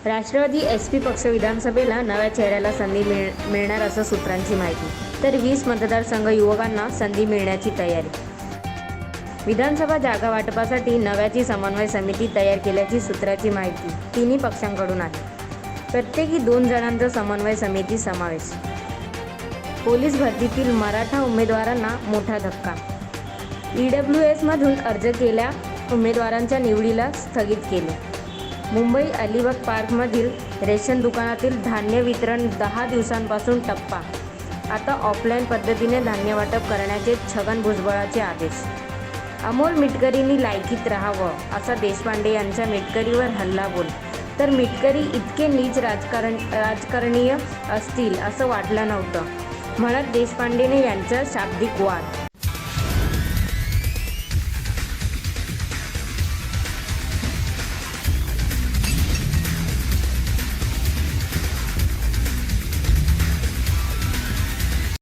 Rashtrawadi SP पक्ष विधानसभेला नव्या चेहऱ्याला संधी मिळणार असं सूत्रांची माहिती. तर 20 मतदारसंघ युवकांना संधी मिळण्याची तयारी. विधानसभा जागा वाटपासाठी नव्याची समन्वय समिती तयार केल्याची सूत्राची माहिती तिन्ही पक्षांकडून आहे. प्रत्येकी 2 जणांचा समन्वय समिती समावेश. पोलीस भरतीतील मराठा उमेदवारांना मोठा धक्का. EWS मधून अर्ज केलेल्या उमेदवारांच्या निवडीला स्थगित केले. मुंबई अलिबाग पार्कमधील रेशन दुकानातील धान्य वितरण 10 दिवसांपासून टप्पा. आता ऑफलाईन पद्धतीने धान्य वाटप करण्याचे छगन भुजबळाचे आदेश. अमोल मिटकरींनी लायकीत राहावं असा देशपांडे यांच्या मिटकरीवर हल्लाबोल. तर मिटकरी इतके नीच राजकारणीय असतील असं वाटलं नव्हतं म्हणत देशपांडेने यांचा शाब्दिक वाद.